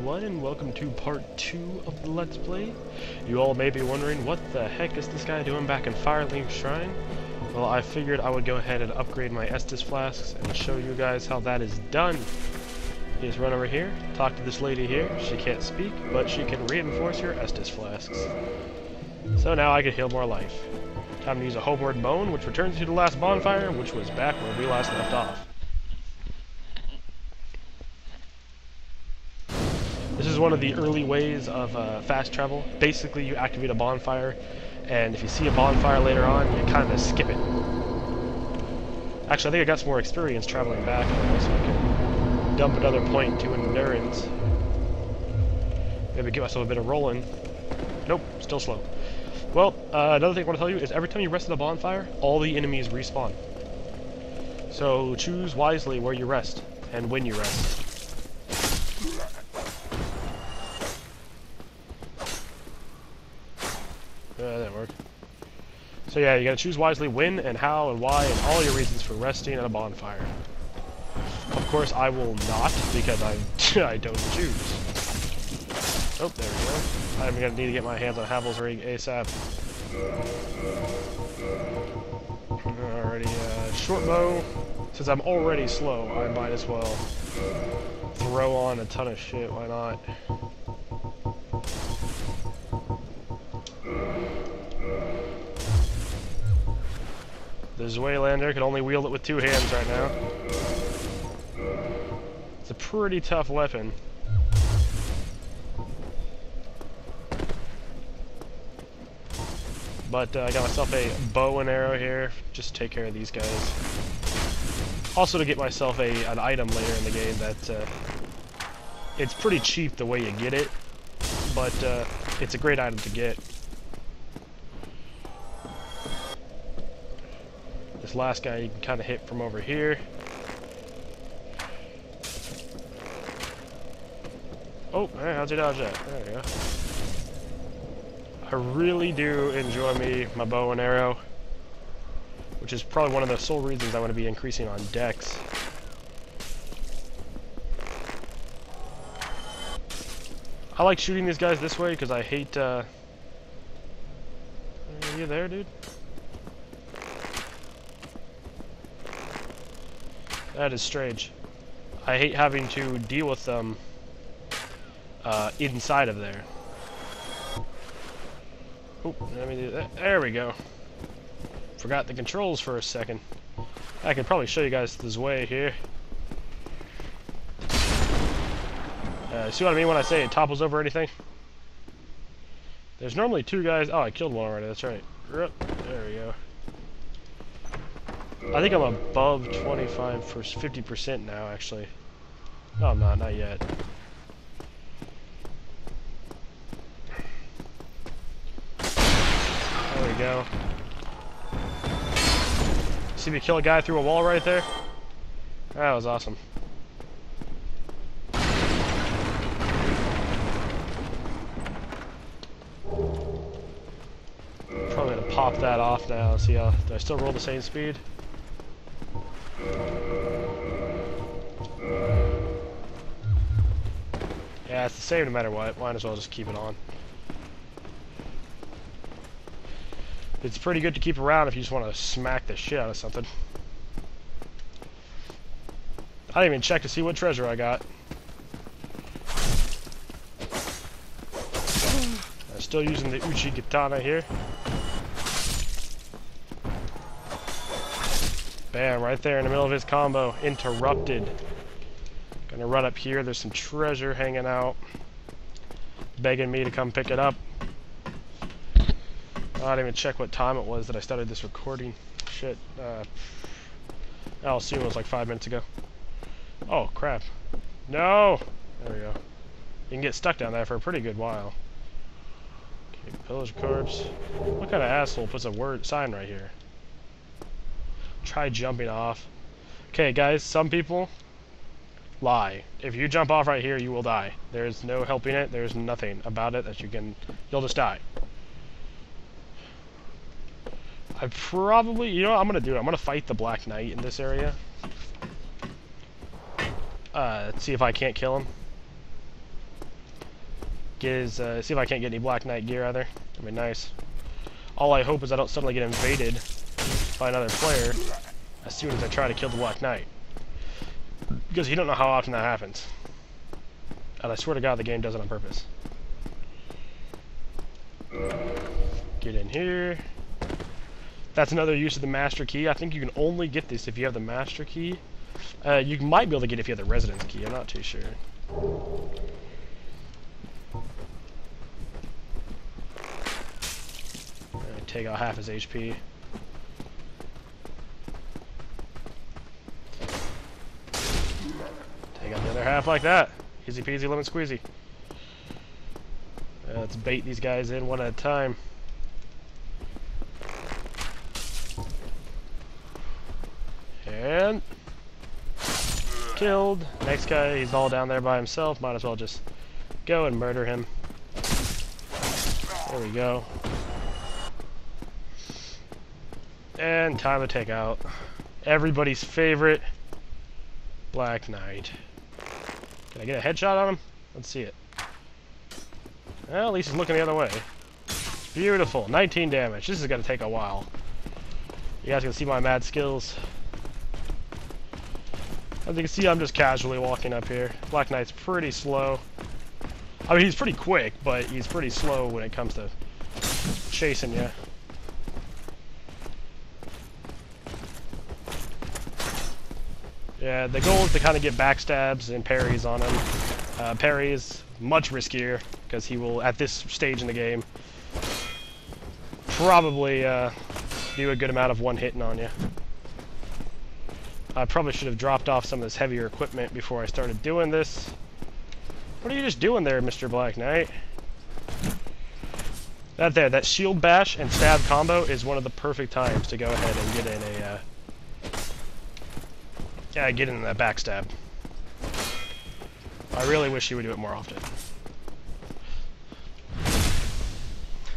everyone, and welcome to part 2 of the Let's Play. You all may be wondering, what the heck is this guy doing back in Fireleaf Shrine? Well, I figured I would go ahead and upgrade my Estus flasks and show you guys how that is done. You just run over here, talk to this lady here. She can't speak, but she can reinforce your Estus flasks. So now I can heal more life. Time to use a homeward bone, which returns you to the last bonfire, which was back where we last left off. This is one of the early ways of fast travel. Basically, you activate a bonfire, and if you see a bonfire later on, you kind of skip it. Actually, I think I got some more experience traveling back, so I can dump another point to endurance. Maybe get myself a bit of rolling. Nope, still slow. Well, another thing I want to tell you is every time you rest at a bonfire, all the enemies respawn. So choose wisely where you rest, and when you rest. That worked. So yeah, you gotta choose wisely when and how and why and all your reasons for resting at a bonfire. Of course, I will not, because I don't choose. Oh, there we go. I'm gonna need to get my hands on Havel's ring ASAP. Alrighty, short bow. Since I'm already slow, I might as well throw on a ton of shit, why not? The Zweilander can only wield it with 2 hands right now. It's a pretty tough weapon. But I got myself a bow and arrow here, just to take care of these guys. Also to get myself an item later in the game that it's pretty cheap the way you get it, but it's a great item to get. This last guy you can kind of hit from over here. Oh, hey, how'd you dodge that? There we go. I really do enjoy my bow and arrow, which is probably one of the sole reasons I want to be increasing on dex. I like shooting these guys this way because I hate, Are you there, dude? That is strange. I hate having to deal with them inside of there. Oh, let me do that. There we go. Forgot the controls for a second. I can probably show you guys this way here. See what I mean when I say it topples over anything? There's normally 2 guys. Oh, I killed one already. That's right. There we go. I think I'm above 25 for 50% now, actually. No, I'm not yet. There we go. See me kill a guy through a wall right there? That was awesome. Probably gonna pop that off now. See how, do I still roll the same speed? Yeah, it's the same no matter what. Might as well just keep it on. It's pretty good to keep around if you just want to smack the shit out of something. I didn't even check to see what treasure I got. I'm still using the Uchi Katana here. Bam, right there in the middle of his combo. Interrupted. Gonna run up here. There's some treasure hanging out. Begging me to come pick it up. I didn't even check what time it was that I started this recording. Shit. I'll assume it was like 5 minutes ago. Oh, crap. No! There we go. You can get stuck down there for a pretty good while. Okay, pillage corpse. What kind of asshole puts a sign right here? Try jumping off. Okay, guys, some people lie. If you jump off right here, you will die. There's no helping it. There's nothing about it that you'll just die. I probably, you know what I'm gonna do? I'm gonna fight the Black Knight in this area. See if I can't kill him. Get his, see if I can't get any Black Knight gear either. That'd be nice. All I hope is I don't suddenly get invaded by another player as soon as I try to kill the Black Knight. Because you don't know how often that happens. And I swear to God the game does it on purpose. Get in here. That's another use of the Master Key. I think you can only get this if you have the Master Key. You might be able to get it if you have the Residence Key. I'm not too sure. Take out half his HP. Take out the other half like that. Easy peasy lemon squeezy. Let's bait these guys in one at a time. And killed. Next guy, he's all down there by himself. Might as well just go and murder him. There we go. And time to take out everybody's favorite Black Knight. Can I get a headshot on him? Let's see it. Well, at least he's looking the other way. Beautiful. 19 damage. This is going to take a while. You guys can see my mad skills. As you can see, I'm just casually walking up here. Black Knight's pretty slow. I mean, he's pretty quick, but he's pretty slow when it comes to chasing you. Yeah, the goal is to kind of get backstabs and parries on him. Parry is much riskier, because he will, at this stage in the game, probably do a good amount of one-hitting on you. I probably should have dropped off some of this heavier equipment before I started doing this. What are you just doing there, Mr. Black Knight? That shield bash and stab combo is one of the perfect times to go ahead and get in a get in that backstab. I really wish you would do it more often.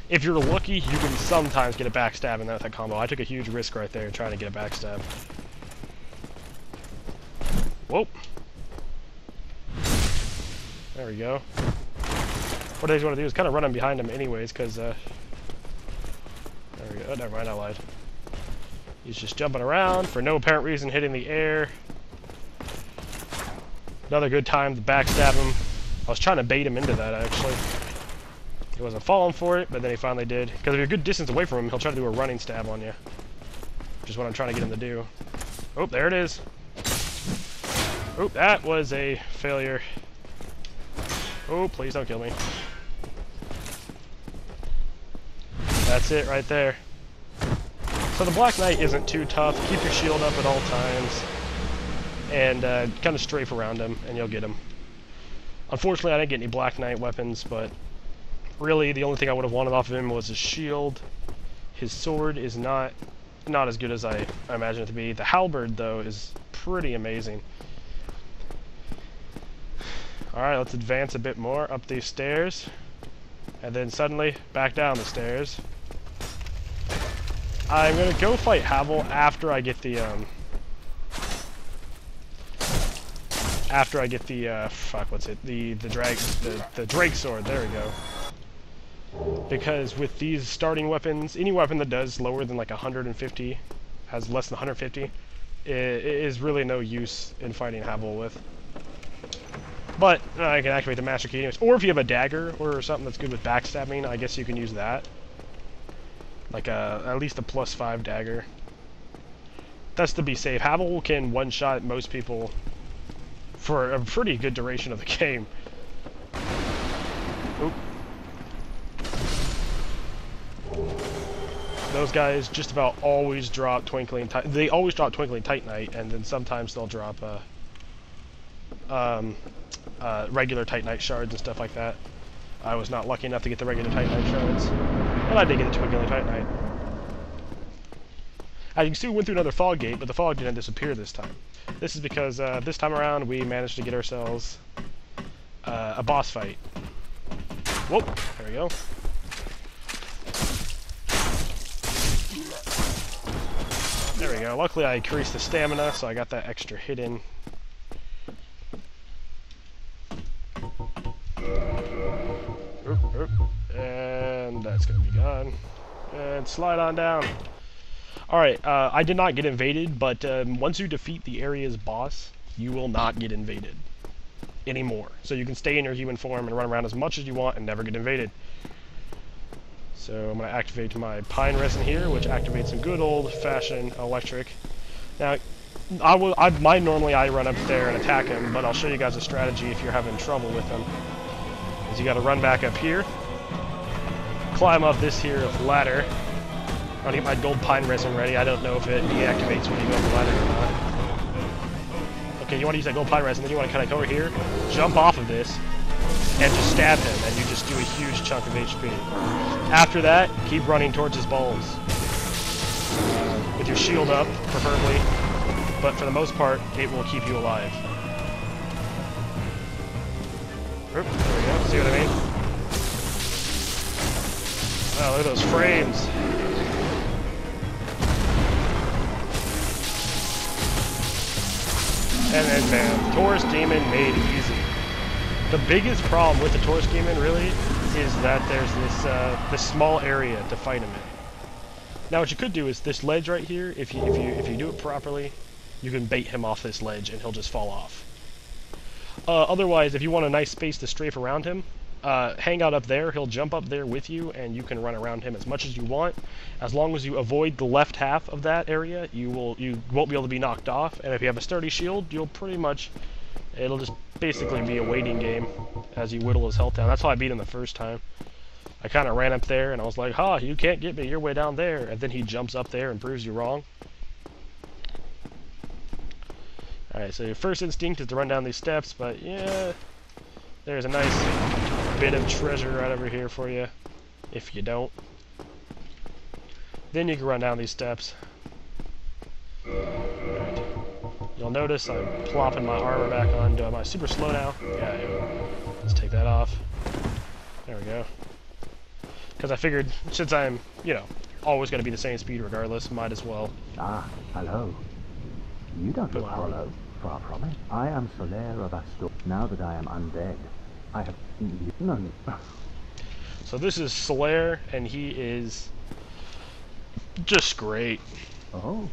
If you're lucky, you can sometimes get a backstab in that combo. I took a huge risk right there trying to get a backstab. Whoop. There we go. What I want to do is kind of run him behind him anyways, because, there we go. Oh, never mind, I lied. He's just jumping around for no apparent reason, hitting the air. Another good time to backstab him. I was trying to bait him into that, actually. He wasn't falling for it, but then he finally did. Because if you're a good distance away from him, he'll try to do a running stab on you. Which is what I'm trying to get him to do. Oh, there it is. Oh, that was a failure. Oh, please don't kill me. That's it right there. So the Black Knight isn't too tough. Keep your shield up at all times. And kind of strafe around him, and you'll get him. Unfortunately, I didn't get any Black Knight weapons, but really the only thing I would have wanted off of him was his shield. His sword is not as good as I imagine it to be. The halberd, though, is pretty amazing. Alright, let's advance a bit more up these stairs. And then suddenly, back down the stairs. I'm going to go fight Havel after I get the, fuck, what's it? The Drake sword, there we go. Because with these starting weapons, any weapon that does lower than like 150, has less than 150, is really no use in fighting Havel with. But I can activate the Master Key anyways. Or if you have a dagger or something that's good with backstabbing, I guess you can use that. Like at least a +5 dagger. That's to be safe. Havel can one-shot most people for a pretty good duration of the game. Oop. Those guys just about always drop Twinkling Titanite. They always drop Twinkling Titanite, and then sometimes they'll drop regular Titanite shards and stuff like that. I was not lucky enough to get the regular Titanite shards, but I did get the Twinkling Titanite. As you can see, we went through another fog gate, but the fog didn't disappear this time. This is because this time around we managed to get ourselves a boss fight. Whoop! There we go. There we go. Luckily I increased the stamina, so I got that extra hit in. Oop. And that's gonna be gone. And slide on down. Alright, I did not get invaded, but once you defeat the area's boss, you will not get invaded anymore. So you can stay in your human form and run around as much as you want and never get invaded. So I'm going to activate my pine resin here, which activates some good old-fashioned electric. Now, normally I run up there and attack him, but I'll show you guys a strategy if you're having trouble with him. Is you got to run back up here, climb up this here ladder. I'm going to get my gold pine resin ready. I don't know if it deactivates when you go up the ladder or not. Okay, you want to use that gold pine resin, then you want to kind of go over here, jump off of this, and just stab him, and you just do a huge chunk of HP. After that, keep running towards his balls. With your shield up, preferably, but for the most part, it will keep you alive. Oop, there we go, see what I mean? Oh, look at those frames. And then bam, Taurus Demon made easy. The biggest problem with the Taurus Demon, really, is that there's this small area to fight him in. Now, what you could do is this ledge right here. If you do it properly, you can bait him off this ledge, and he'll just fall off. Otherwise, if you want a nice space to strafe around him, hang out up there. He'll jump up there with you, and you can run around him as much as you want. As long as you avoid the left half of that area, you won't be able to be knocked off. And if you have a sturdy shield, you'll pretty much. It'll just basically be a waiting game as you whittle his health down. That's how I beat him the first time. I kind of ran up there and I was like, "Ha, you can't get me, you're way down there." And then he jumps up there and proves you wrong. Alright, so your first instinct is to run down these steps, but yeah, there's a nice bit of treasure right over here for you, if you don't. Then you can run down these steps. Alright. You'll notice I'm plopping my armor back on. Am I super slow now? Yeah, let's take that off. There we go. Because I figured, since I'm, always going to be the same speed regardless, might as well. Ah, hello. You don't look hollow. Far from it. I am Solaire of Astor. Now that I am undead, I have none. So this is Solaire, and he is just great. Oh,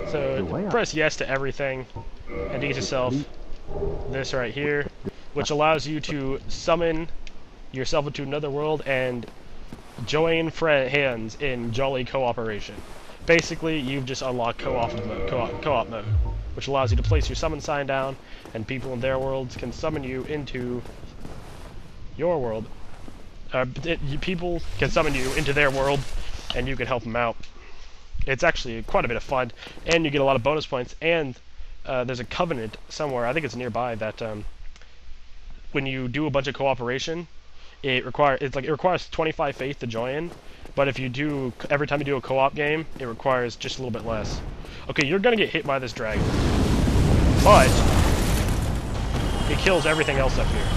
So press yes to everything, and get yourself this right here, which allows you to summon yourself into another world and join hands in jolly cooperation. Basically, you've just unlocked co-op mode, which allows you to place your summon sign down, and people in their worlds can summon you into your world. People can summon you into their world, and you can help them out. It's actually quite a bit of fun, and you get a lot of bonus points, and there's a covenant somewhere, I think it's nearby, that when you do a bunch of cooperation, it requires 25 faith to join, but if you do, every time you do a co-op game, it requires just a little bit less. Okay, you're gonna get hit by this dragon, but it kills everything else up here.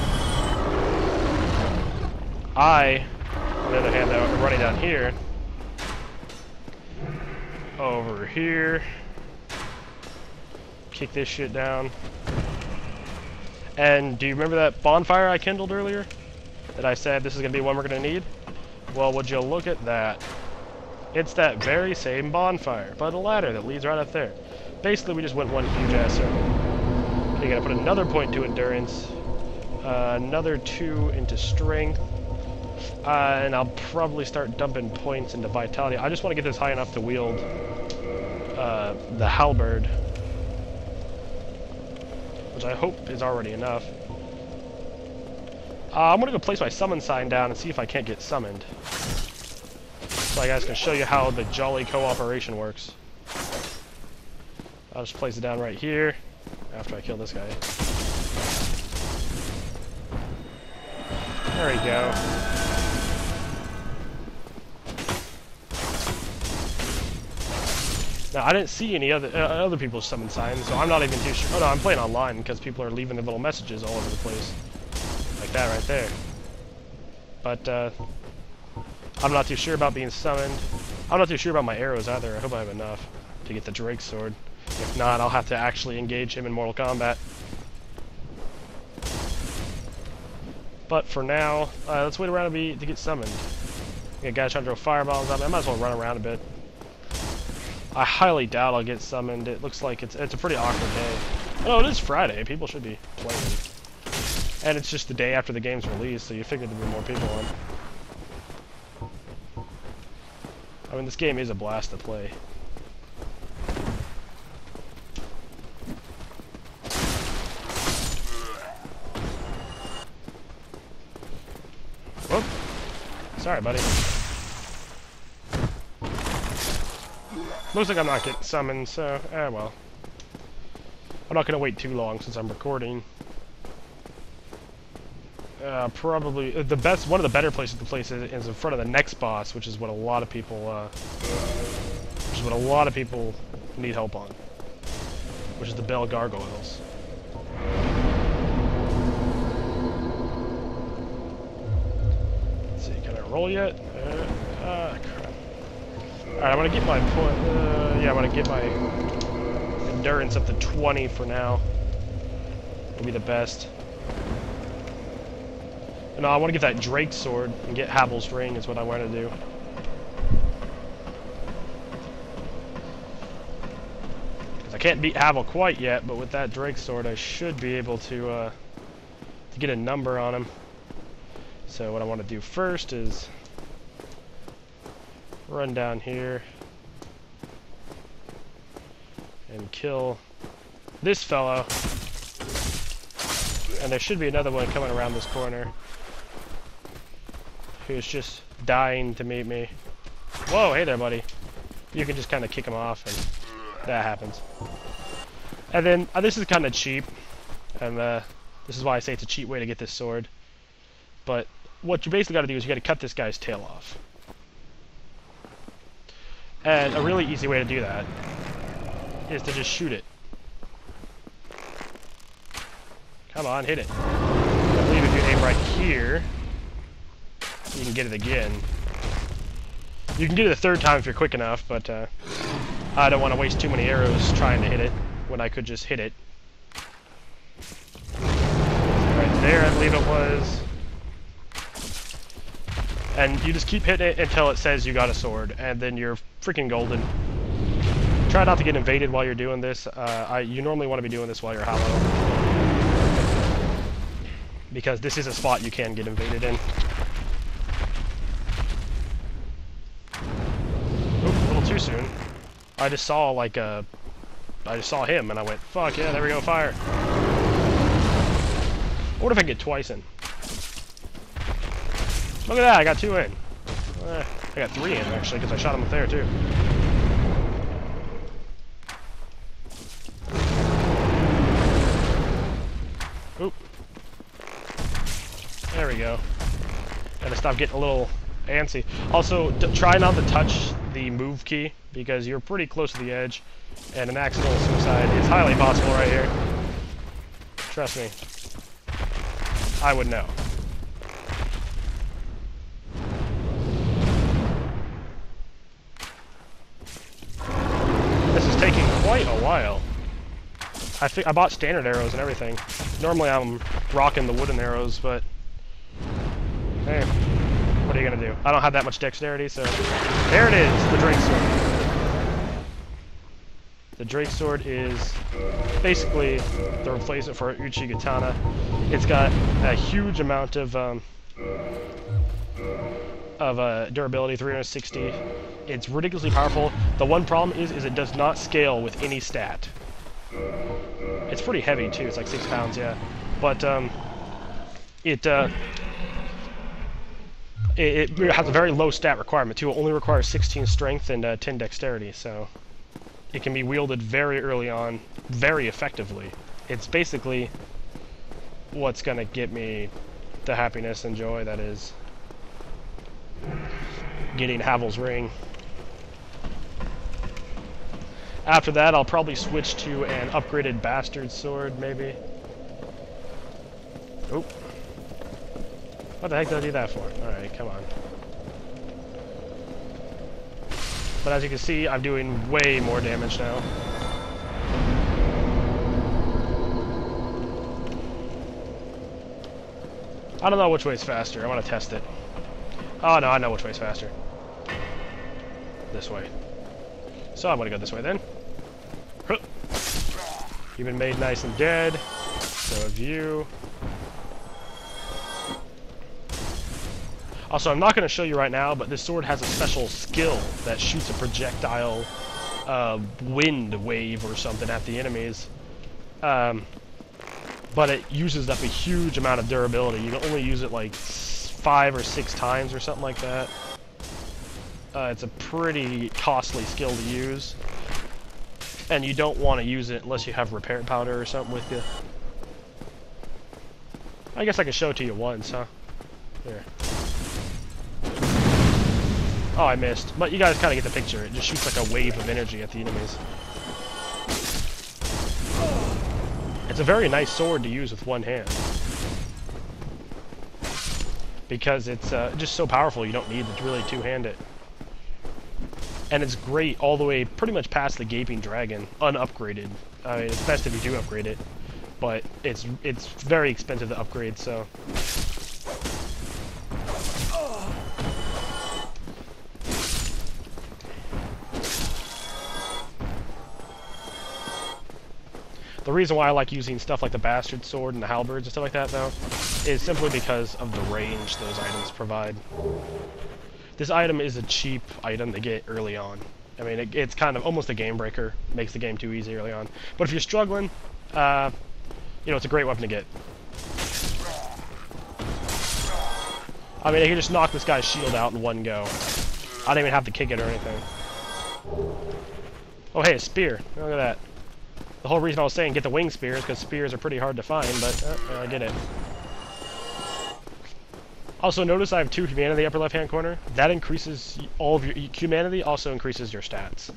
On the other hand, though, I'm running down here, over here, kick this shit down. And do you remember that bonfire I kindled earlier? That I said this is going to be one we're going to need? Well, would you look at that? It's that very same bonfire, but a ladder that leads right up there. Basically, we just went one huge ass circle. Okay, you got to put another point to endurance, another 2 into strength, and I'll probably start dumping points into vitality. I just want to get this high enough to wield the halberd, which I hope is already enough. I'm going to go place my summon sign down and see if I can't get summoned, so I guys can show you how the jolly cooperation works. I'll just place it down right here after I kill this guy. There we go. Now, I didn't see any other people's summon signs, so I'm not even too sure. Oh no, I'm playing online because people are leaving their little messages all over the place. Like that right there. But, I'm not too sure about being summoned. I'm not too sure about my arrows either. I hope I have enough to get the Drake sword. If not, I'll have to actually engage him in Mortal Kombat. But for now, let's wait around to get summoned. Got guys trying to throw fireballs at me. I might as well run around a bit. I highly doubt I'll get summoned. It looks like it's a pretty awkward day. Oh, it is Friday. People should be playing. And it's just the day after the game's released, so you figured there'd be more people on. I mean, this game is a blast to play. Whoop. Sorry, buddy. Looks like I'm not getting summoned, so, well. I'm not gonna wait too long since I'm recording. Probably one of the better places to place it is in front of the next boss, which is what a lot of people, need help on, which is the gargoyles. Let's see, can I roll yet? Crap. Alright, I'm gonna get my point. Yeah, I'm gonna get my endurance up to 20 for now. It'll be the best. No, I want to get that Drake sword and get Havel's ring is what I want to do. I can't beat Havel quite yet, but with that Drake sword I should be able to get a number on him. So what I want to do first is run down here and kill this fellow. And there should be another one coming around this corner who's just dying to meet me. Whoa, hey there, buddy. You can just kind of kick him off, and that happens. And then, this is kind of cheap, and this is why I say it's a cheap way to get this sword. But what you basically got to do is you got to cut this guy's tail off. And a really easy way to do that is to just shoot it. Come on, hit it. I believe if you aim right here, you can get it again. You can get it a third time if you're quick enough, but I don't want to waste too many arrows trying to hit it when I could just hit it. Right there, I believe it was. And you just keep hitting it until it says you got a sword, and then you're freaking golden. Try not to get invaded while you're doing this. You normally want to be doing this while you're hollow, because this is a spot you can get invaded in. Oop, a little too soon. I just saw like I just saw him and I went, fuck yeah, there we go, fire. What if I get twice in? Look at that, I got 2 in. I got 3 in actually, because I shot him up there too. Oop. There we go. Gotta stop getting a little antsy. Also, try not to touch the move key, because you're pretty close to the edge, and an accidental suicide is highly possible right here. Trust me. I would know. This is taking quite a while. I bought standard arrows and everything. Normally I'm rocking the wooden arrows, but hey, what are you gonna do? I don't have that much dexterity, so there it is, the Drake sword. The Drake sword is basically the replacement for Uchi Katana. It's got a huge amount of durability, 360. It's ridiculously powerful. The one problem is it does not scale with any stat. It's pretty heavy too. It's like 6 pounds, yeah. But it has a very low stat requirement too. It only requires 16 strength and 10 dexterity, so it can be wielded very early on, very effectively. It's basically what's gonna get me the happiness and joy that is getting Havel's ring. After that, I'll probably switch to an upgraded bastard sword, maybe. Oop. What the heck did I do that for? Alright, come on. But as you can see, I'm doing way more damage now. I don't know which way is faster. I want to test it. Oh no, I know which way is faster. This way. So I'm gonna go this way then. You've been made nice and dead. So have you. Also, I'm not going to show you right now, but this sword has a special skill that shoots a projectile wind wave or something at the enemies. But it uses up a huge amount of durability. You can only use it like 5 or 6 times or something like that. It's a pretty costly skill to use. And you don't want to use it unless you have repair powder or something with you. I guess I could show it to you once, huh? Here. Oh, I missed. But you guys kind of get the picture. It just shoots like a wave of energy at the enemies. It's a very nice sword to use with one hand. Because it's just so powerful, you don't need to really two-hand it. And it's great all the way pretty much past the Gaping Dragon, unupgraded. I mean, it's best if you do upgrade it. But it's very expensive to upgrade, so... The reason why I like using stuff like the Bastard Sword and the Halberds and stuff like that, though, is simply because of the range those items provide. This item is a cheap item to get early on. I mean, it's kind of almost a game breaker. Makes the game too easy early on. But if you're struggling, you know, it's a great weapon to get. I mean, I can just knock this guy's shield out in one go. I don't even have to kick it or anything. Oh, hey, a spear. Look at that. The whole reason I was saying get the wing spears, because spears are pretty hard to find, but I get it. Also, notice I have 2 humanity in the upper left-hand corner. That increases all of your humanity, also increases your stats.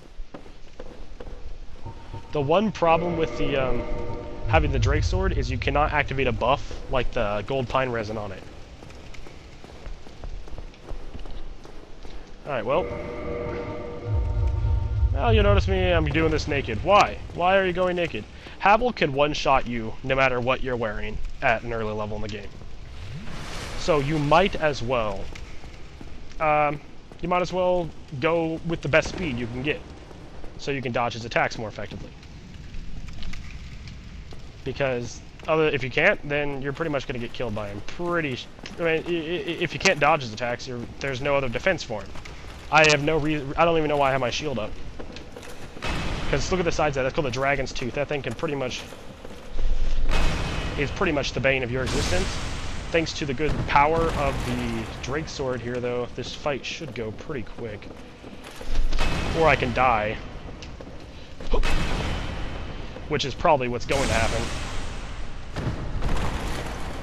The one problem with the having the Drake Sword is you cannot activate a buff like the gold pine resin on it. Alright, well... Well, you'll notice me, I'm doing this naked. Why? Why are you going naked? Havel can one-shot you no matter what you're wearing at an early level in the game. So you might as well... go with the best speed you can get. So you can dodge his attacks more effectively. Because if you can't, then you're pretty much going to get killed by him. I mean, if you can't dodge his attacks, there's no other defense for him. I have no reason... I don't even know why I have my shield up. Because look at the sides of that. That's called the Dragon's Tooth. That thing can pretty much... is pretty much the bane of your existence. Thanks to the good power of the Drake Sword here, though, this fight should go pretty quick. Or I can die. Which is probably what's going to happen.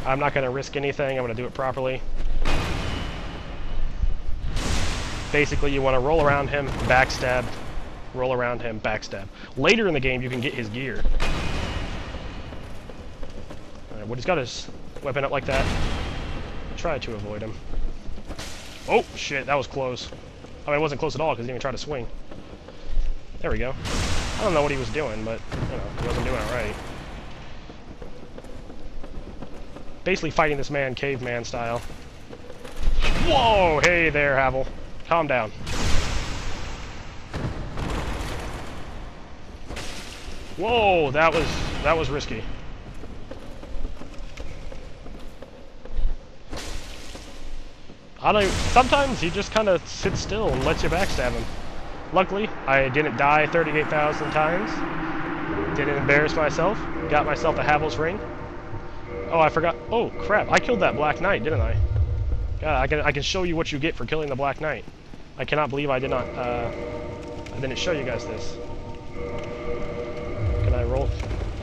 I'm not going to risk anything. I'm going to do it properly. Basically, you want to roll around him, backstab, roll around him, backstab. Later in the game, you can get his gear. Alright, when he's got his weapon up like that, try to avoid him. Oh, shit, that was close. I mean, it wasn't close at all, because he didn't even try to swing. There we go. I don't know what he was doing, but, you know, he wasn't doing it right. Basically fighting this man caveman style. Whoa! Hey there, Havel. Calm down. Whoa, that was risky. Sometimes he just kind of sits still and lets you backstab him. Luckily, I didn't die 38,000 times. Didn't embarrass myself. Got myself a Havel's ring. Oh, I forgot. Oh, crap. I killed that Black Knight, didn't I? God, I can show you what you get for killing the Black Knight. I cannot believe I did not, I didn't show you guys this. Can I roll?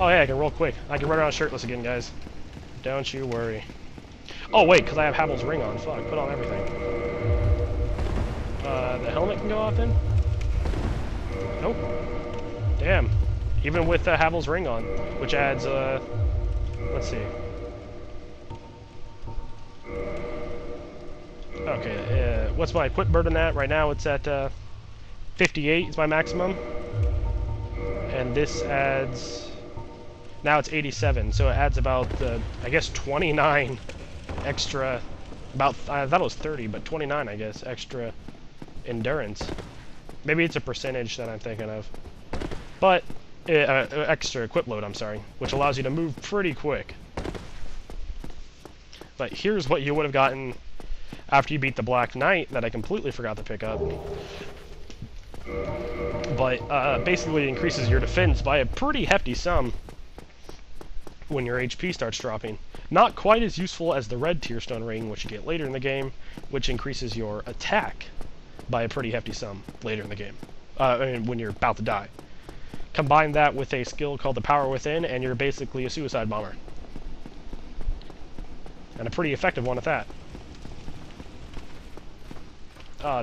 Oh, yeah, I can roll quick. I can run around shirtless again, guys. Don't you worry. Oh, wait, because I have Havel's ring on. Fuck, put on everything. The helmet can go off then? Nope. Damn. Even with Havel's ring on, which adds, let's see. Okay, what's my equip burden at? Right now it's at 58 is my maximum. And this adds... Now it's 87, so it adds about, I guess, 29 extra, about, I thought it was 30, but 29, I guess, extra endurance. Maybe it's a percentage that I'm thinking of. But, extra equip load, I'm sorry, which allows you to move pretty quick. But here's what you would have gotten after you beat the Black Knight that I completely forgot to pick up. But basically increases your defense by a pretty hefty sum when your HP starts dropping. Not quite as useful as the red Tearstone ring, which you get later in the game, which increases your attack by a pretty hefty sum later in the game, when you're about to die. Combine that with a skill called the Power Within, and you're basically a suicide bomber. And a pretty effective one at that.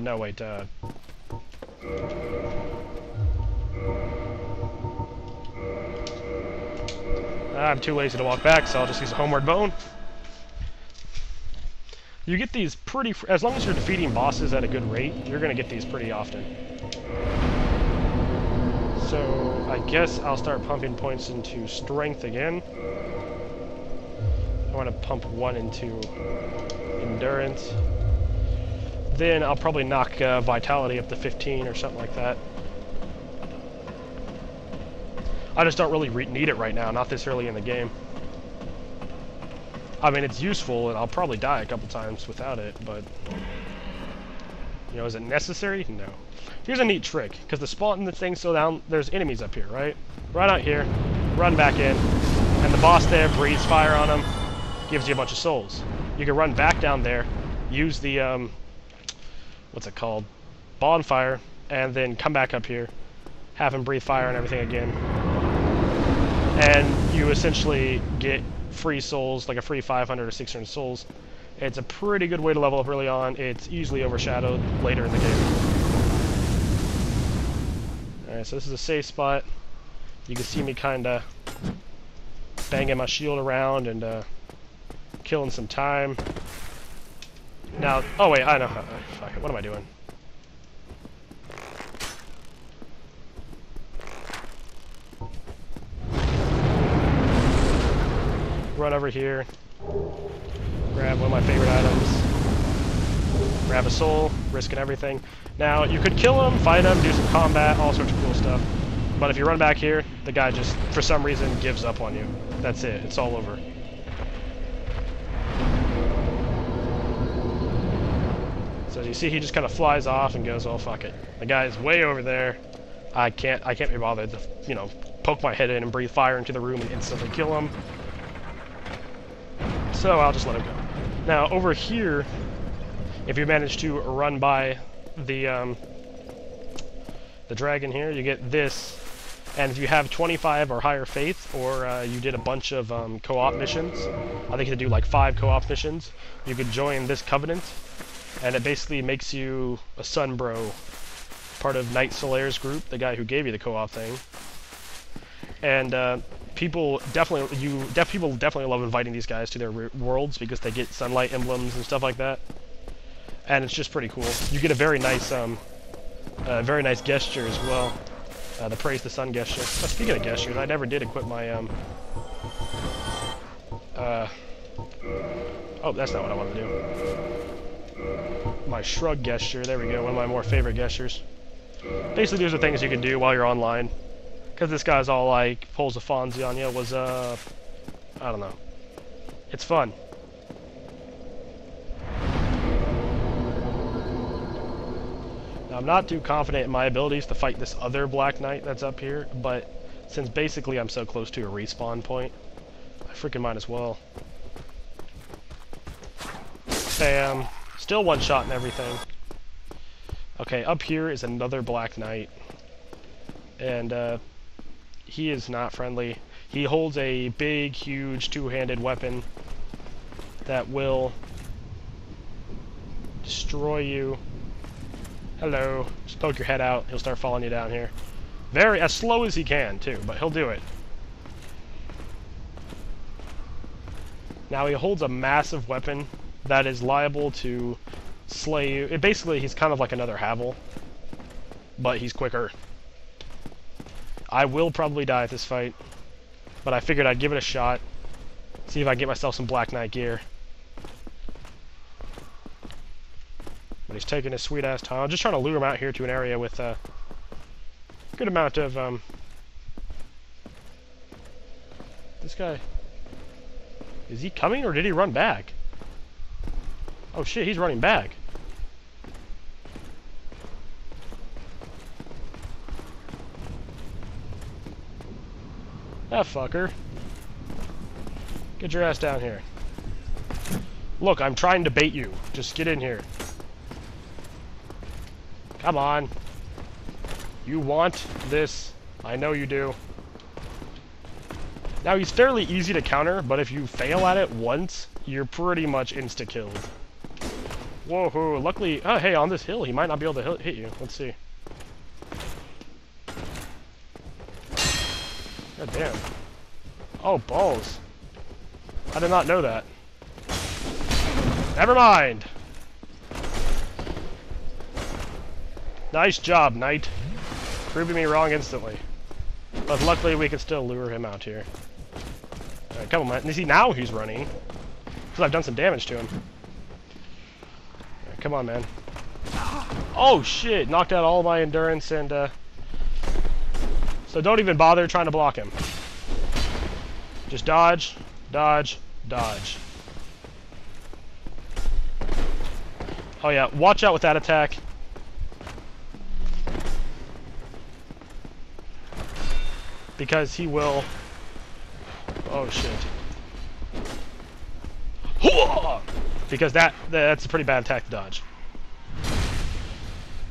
No, wait, I'm too lazy to walk back, so I'll just use a homeward bone. You get these pretty... as long as you're defeating bosses at a good rate, you're going to get these pretty often. So, I guess I'll start pumping points into strength again. I want to pump one into endurance. Then I'll probably knock vitality up to 15 or something like that. I just don't really need it right now, not this early in the game. I mean, it's useful, and I'll probably die a couple times without it, but... you know, is it necessary? No. Here's a neat trick, because the spawn the thing's still down, there's enemies up here, right? Run out here, run back in, and the boss there breathes fire on them, gives you a bunch of souls. You can run back down there, use the, what's it called? Bonfire, and then come back up here, have him breathe fire and everything again. And you essentially get free souls, like a free 500 or 600 souls. It's a pretty good way to level up early on. It's easily overshadowed later in the game. Alright, so this is a safe spot. You can see me kinda banging my shield around and killing some time. Now, oh wait, I know. Fuck it, what am I doing? Run over here, grab one of my favorite items, grab a soul, risking everything. Now, you could kill him, fight him, do some combat, all sorts of cool stuff. But if you run back here, the guy just, for some reason, gives up on you. That's it, it's all over. So you see, he just kind of flies off and goes, oh fuck it. The guy's way over there. I can't be bothered to, you know, poke my head in and breathe fire into the room and instantly kill him. So I'll just let him go. Now over here, if you manage to run by the dragon here, you get this. And if you have 25 or higher faith, or you did a bunch of co-op missions, I think you could do like 5 co-op missions, you could join this covenant, and it basically makes you a Sunbro, part of Knight Solaire's group, the guy who gave you the co-op thing. And people definitely love inviting these guys to their worlds because they get sunlight emblems and stuff like that, and it's just pretty cool. You get a very nice gesture as well, the praise the sun gesture. But speaking of gestures, I never did equip my oh, that's not what I want to do. My shrug gesture. There we go. One of my more favorite gestures. Basically, these are things you can do while you're online. Because this guy's all like, pulls a Fonzie on you, was, I don't know. It's fun. Now, I'm not too confident in my abilities to fight this other Black Knight that's up here, but since basically I'm so close to a respawn point, I freaking might as well. Bam. Still one shot and everything. Okay, up here is another Black Knight. And, he is not friendly. He holds a big, huge, two-handed weapon that will destroy you. Hello. Just poke your head out. He'll start following you down here. As slow as he can, too, but he'll do it. Now, he holds a massive weapon that is liable to slay you. Basically, he's kind of like another Havel, but he's quicker. I will probably die at this fight, but I figured I'd give it a shot, see if I can get myself some Black Knight gear. But he's taking his sweet-ass time. I'm just trying to lure him out here to an area with a good amount of, This guy... Is he coming, or did he run back? Oh shit, he's running back. That fucker. Get your ass down here. Look, I'm trying to bait you. Just get in here. Come on. You want this. I know you do. Now, he's fairly easy to counter, but if you fail at it once, you're pretty much insta-killed. Whoa, luckily... Oh, hey, on this hill, he might not be able to hit you. Let's see. God damn. Oh, balls. I did not know that. Never mind. Nice job, Knight. Proving me wrong instantly. But luckily we can still lure him out here. Alright, come on, man. You see, now he's running. Because I've done some damage to him. Right, come on, man. Oh, shit! Knocked out all my endurance and, So don't even bother trying to block him. Just dodge, dodge, dodge. Oh yeah, watch out with that attack. Because he will... Oh shit. Because that's a pretty bad attack to dodge.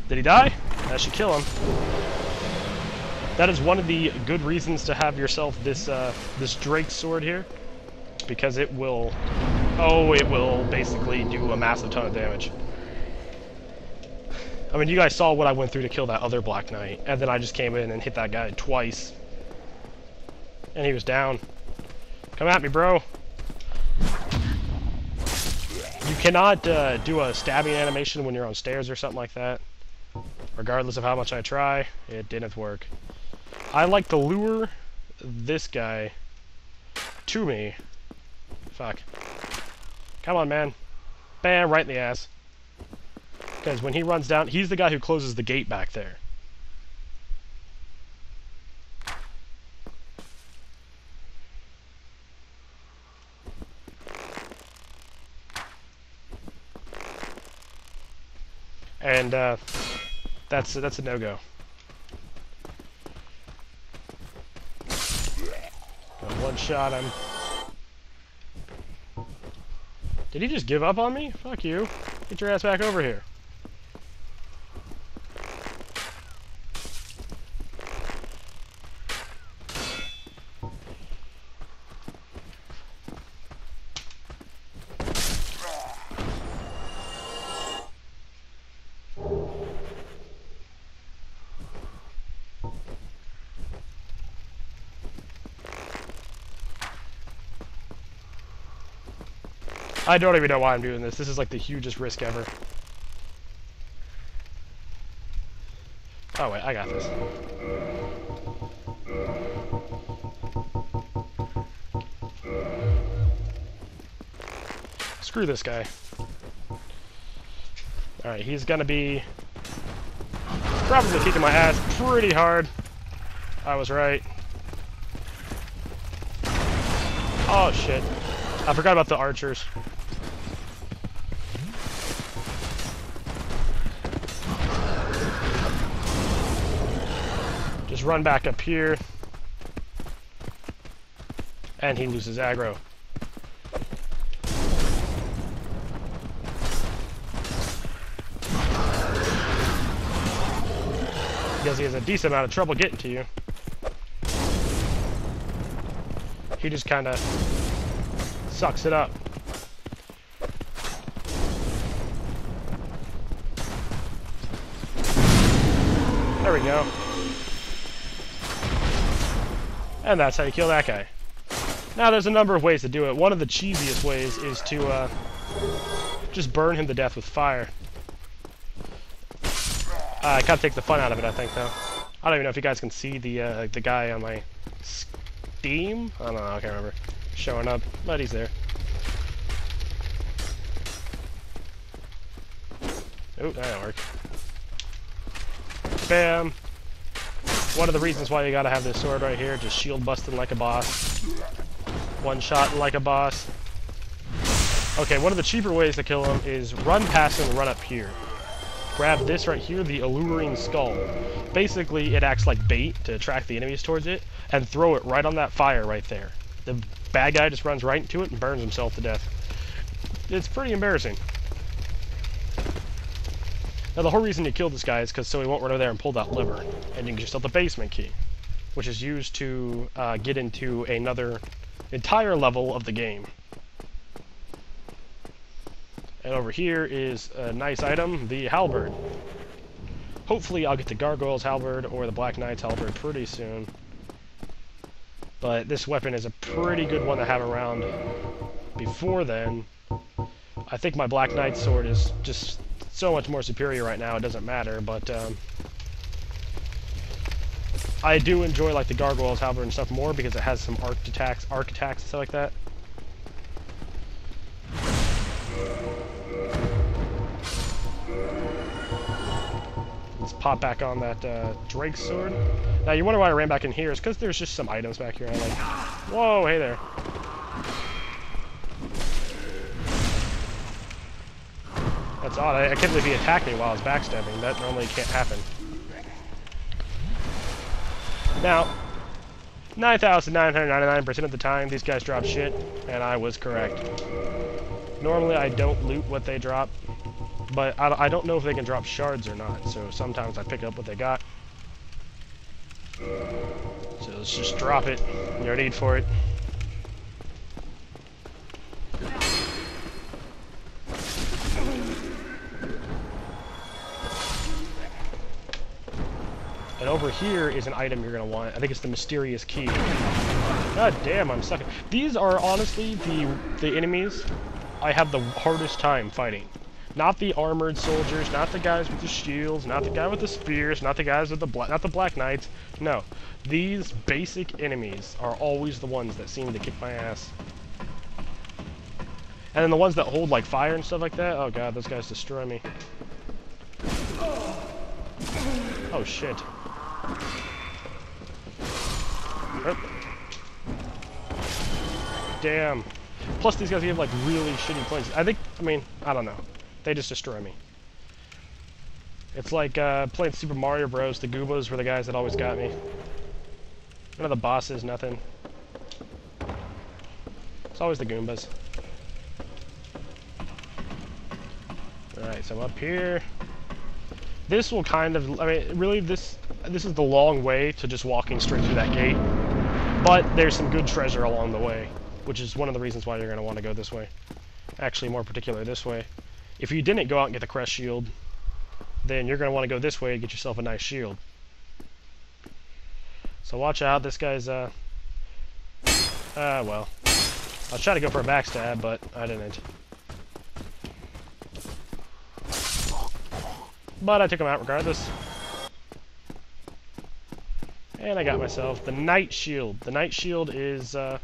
Did he die? That should kill him. That is one of the good reasons to have yourself this this Drake sword here, because it will, it will basically do a massive ton of damage. I mean, you guys saw what I went through to kill that other Black Knight, and then I just came in and hit that guy twice, and he was down. Come at me, bro. You cannot do a stabbing animation when you're on stairs or something like that. Regardless of how much I try, it didn't work. I like to lure this guy to me. Fuck. Come on, man. Bam, right in the ass. Because when he runs down, he's the guy who closes the gate back there. And that's a no-go. One shot him. Did he just give up on me? Fuck you. Get your ass back over here. I don't even know why I'm doing this. This is like the hugest risk ever. Oh wait, I got this. Screw this guy. Alright, he's gonna be probably kicking my ass pretty hard. I was right. Oh shit. I forgot about the archers. Just run back up here. And he loses aggro. Because he has a decent amount of trouble getting to you. He just kind of sucks it up. There we go. And that's how you kill that guy. Now there's a number of ways to do it. One of the cheesiest ways is to just burn him to death with fire. I kind of take the fun out of it, I think, though. I don't even know if you guys can see the guy on my Steam. I don't know, I can't remember. Showing up, but he's there. Ooh, that didn't work. Bam! One of the reasons why you gotta have this sword right here, just shield busting like a boss. One shot like a boss. Okay, one of the cheaper ways to kill him is run past him and run up here. Grab this right here, the alluring skull. Basically, it acts like bait to attract the enemies towards it, and throw it right on that fire right there. The bad guy just runs right into it and burns himself to death. It's pretty embarrassing. Now, the whole reason you kill this guy is because so he won't run over there and pull that lever, and you can just get the basement key, which is used to get into another entire level of the game. And over here is a nice item, the halberd. Hopefully I'll get the gargoyles halberd or the black knight's halberd pretty soon. But this weapon is a pretty good one to have around before then. I think my black knight's sword is just so much more superior right now, it doesn't matter, but I do enjoy like the gargoyles halberd and stuff more because it has some arc attacks and stuff like that. Let's pop back on that Drake's sword. Now you wonder why I ran back in here, is because there's just some items back here. I'm like, whoa, hey there. That's odd. I can't believe he attacked me while I was backstabbing. That normally can't happen. Now, 9,999% of the time, these guys drop shit, and I was correct. Normally, I don't loot what they drop, but I don't know if they can drop shards or not, so sometimes I pick up what they got. So let's just drop it. No need for it. And over here is an item you're going to want. I think it's the mysterious key. God damn, I'm stuck. These are honestly the enemies I have the hardest time fighting. Not the armored soldiers, not the guys with the shields, not the guy with the spears, not the guys with not the black knights. No, these basic enemies are always the ones that seem to kick my ass. And then the ones that hold like fire and stuff like that. Oh god, those guys destroy me. Oh shit. Damn. Plus these guys have like really shitty points. I mean, I don't know. They just destroy me. It's like playing Super Mario Bros. The Goombas were the guys that always got me. None of the bosses, nothing. It's always the Goombas. Alright, so I'm up here. This will kind of, I mean, really this is the long way to just walking straight through that gate. But there's some good treasure along the way, which is one of the reasons why you're going to want to go this way. Actually, more particular this way. If you didn't go out and get the crest shield, then you're going to want to go this way and get yourself a nice shield. So watch out, this guy's, well. I was trying to go for a backstab, but I didn't. But I took him out regardless. And I got myself the Knight Shield. The Knight Shield is a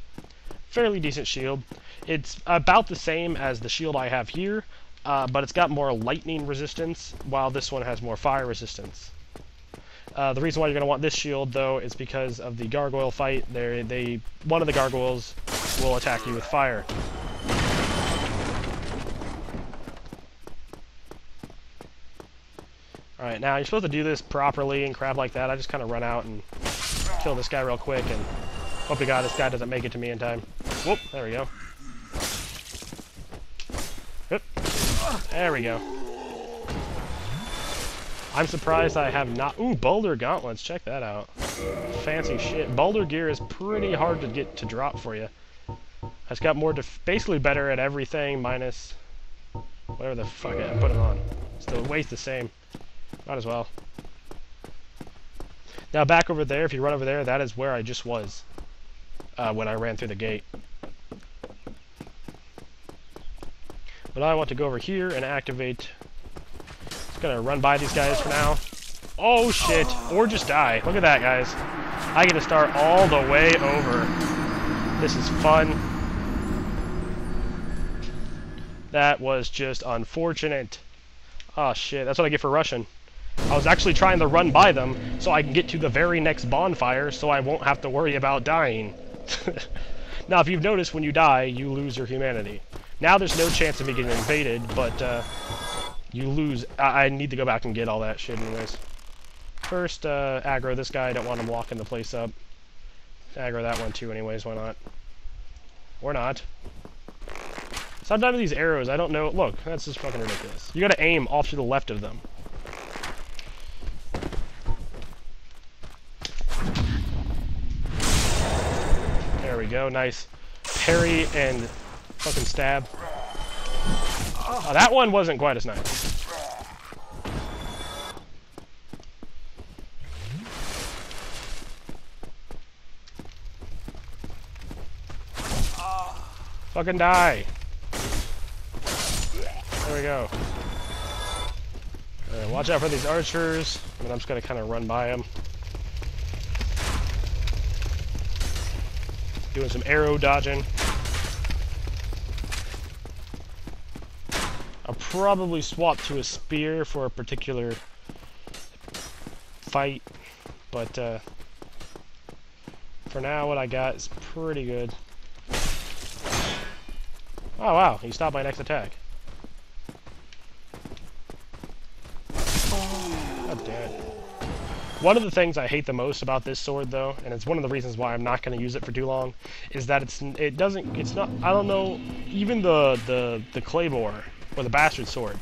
fairly decent shield. It's about the same as the shield I have here, but it's got more lightning resistance, while this one has more fire resistance. The reason why you're going to want this shield, though, is because of the gargoyle fight. One of the gargoyles will attack you with fire. Alright, now you're supposed to do this properly and crap like that. I just kind of run out and kill this guy real quick and hope to God this guy doesn't make it to me in time. Whoop, there we go. Oop. There we go. I'm surprised I have not... Ooh, Boulder Gauntlets, check that out. Fancy shit. Boulder gear is pretty hard to get to drop for you. It's got more basically better at everything minus whatever the fuck I put it on. Still weighs the same. Might as well. Now back over there, if you run over there, that is where I just was when I ran through the gate. But I want to go over here and activate. Just gonna run by these guys for now. Oh shit! Or just die. Look at that, guys. I get to start all the way over. This is fun. That was just unfortunate. Oh shit, that's what I get for rushing. I was actually trying to run by them so I can get to the very next bonfire so I won't have to worry about dying. Now, if you've noticed, when you die, you lose your humanity. Now there's no chance of me getting invaded, but you lose. I need to go back and get all that shit anyways. First, aggro this guy. I don't want him locking the place up. Aggro that one too anyways, why not? Or not. Sometimes these arrows, I don't know. Look, that's just fucking ridiculous. You gotta aim off to the left of them. There we go, nice parry and fucking stab. Oh, that one wasn't quite as nice. Fucking die. There we go. Watch out for these archers. I mean, I'm just gonna kind of run by them. Doing some arrow dodging. I'll probably swap to a spear for a particular fight, but for now what I got is pretty good. Oh wow, he stopped my next attack. God damn it. One of the things I hate the most about this sword, though, and it's one of the reasons why I'm not going to use it for too long, is that it's not, I don't know, even the claymore or the bastard sword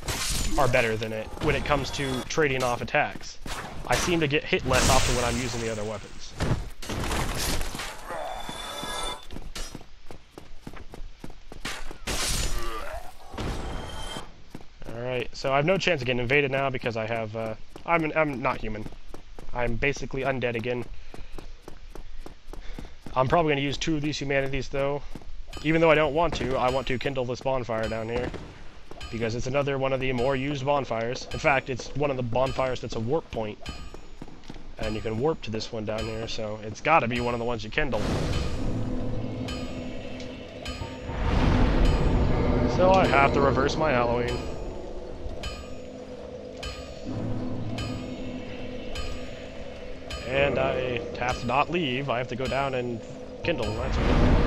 are better than it when it comes to trading off attacks. I seem to get hit less often when I'm using the other weapons. Alright, so I have no chance of getting invaded now because I have, I'm not human. I'm basically undead again. I'm probably going to use 2 of these humanities, though. Even though I don't want to, I want to kindle this bonfire down here. Because it's another one of the more used bonfires. In fact, it's one of the bonfires that's a warp point. And you can warp to this one down here, so it's got to be one of the ones you kindle. So I have to reverse my Halloween. And I have to not leave, I have to go down and kindle, that's right.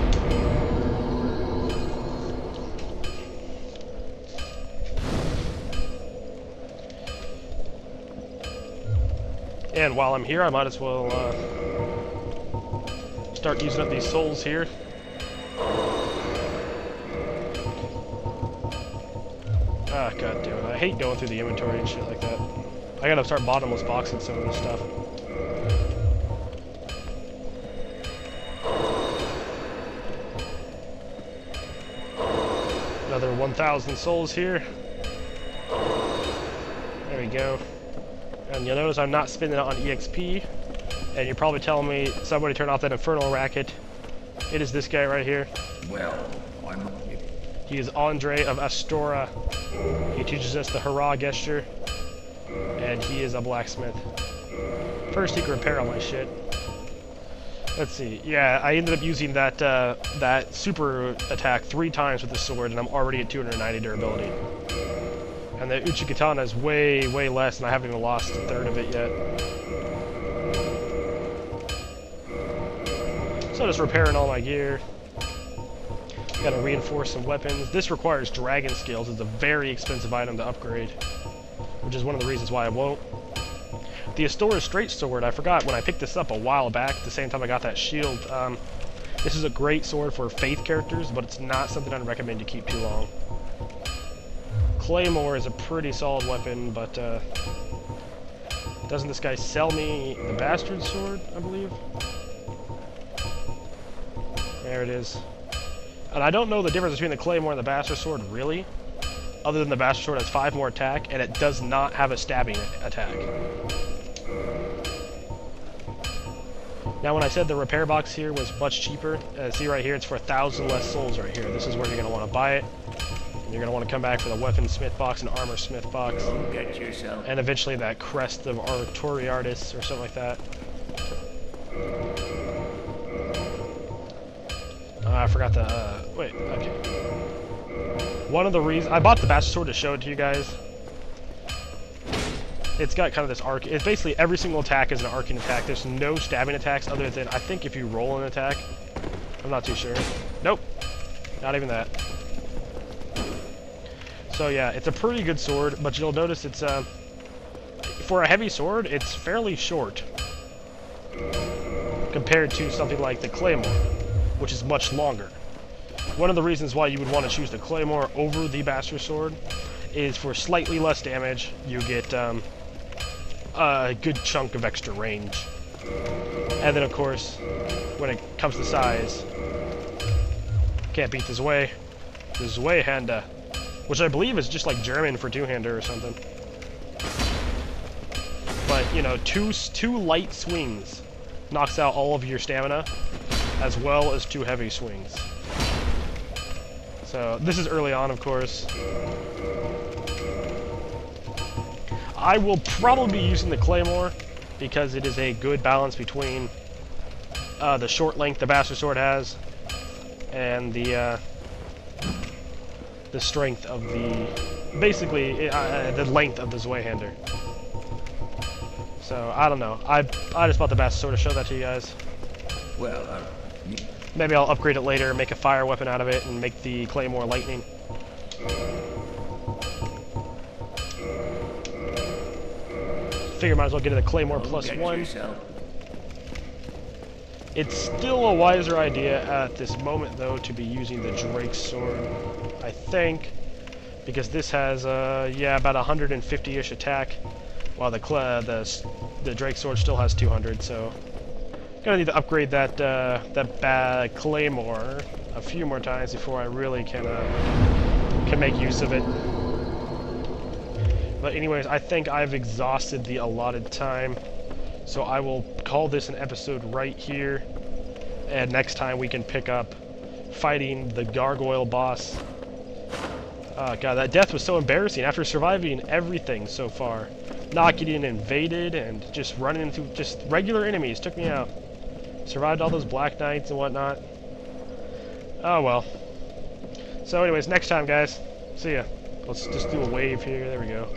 And while I'm here, I might as well start using up these souls here. Ah, god damn it, I hate going through the inventory and shit like that. I gotta start bottomless boxing some of this stuff. Another 1,000 souls here. There we go. And you'll notice I'm not spending it on EXP. And you're probably telling me somebody turn off that infernal racket. It is this guy right here. Well, I'm... He is Andre of Astora. He teaches us the hurrah gesture. And he is a blacksmith. First he can repair all my shit. Let's see. Yeah, I ended up using that that super attack 3 times with the sword, and I'm already at 290 durability. And the Uchikatana is way, way less, and I haven't even lost a third of it yet. So just repairing all my gear. Gotta reinforce some weapons. This requires dragon skills. It's a very expensive item to upgrade, which is one of the reasons why I won't. The Astora Straight Sword, I forgot when I picked this up a while back, at the same time I got that shield. This is a great sword for faith characters, but it's not something I'd recommend to keep too long. Claymore is a pretty solid weapon, but doesn't this guy sell me the Bastard Sword, I believe? There it is. And I don't know the difference between the Claymore and the Bastard Sword, really, other than the Bastard Sword has 5 more attack, and it does not have a stabbing attack. Now, when I said the repair box here was much cheaper, see right here, it's for 1,000 less souls right here. This is where you're going to want to buy it. And you're going to want to come back for the weapon smith box and armor smith box. Get yourself. And eventually that crest of Artori Artists or something like that. I forgot the, wait, okay. One of the reasons, I bought the Bastard Sword to show it to you guys. It's got kind of this arc. It's basically every single attack is an arcing attack. There's no stabbing attacks other than, I think, if you roll an attack. I'm not too sure. Nope. Not even that. So yeah, it's a pretty good sword, but you'll notice it's, for a heavy sword, it's fairly short. Compared to something like the Claymore, which is much longer. One of the reasons why you would want to choose the Claymore over the Bastard Sword is for slightly less damage, you get a good chunk of extra range. And then of course, when it comes to size, can't beat the Zweihander, which I believe is just like German for two-hander or something. But, you know, two light swings knocks out all of your stamina, as well as 2 heavy swings. So, this is early on, of course. I will probably be using the Claymore, because it is a good balance between the short length the Bastard Sword has, and the strength of the... basically, the length of the Zweihander. So, I don't know. I just bought the Bastard Sword to show that to you guys. Well, Maybe I'll upgrade it later, make a fire weapon out of it, and make the Claymore lightning. Figure might as well get it a Claymore plus get 1. yourself. It's still a wiser idea at this moment, though, to be using the Drake's Sword, I think, because this has, yeah, about 150-ish attack, while the Drake's Sword still has 200, so gonna need to upgrade that Claymore a few more times before I really can make use of it. But anyways, I think I've exhausted the allotted time, so I will call this an episode right here, and next time we can pick up fighting the gargoyle boss. Oh god, that death was so embarrassing after surviving everything so far. Not getting invaded and just running into just regular enemies took me out. Survived all those Black Knights and whatnot. Oh well. So anyways, next time guys. See ya. Let's just do a wave here. There we go.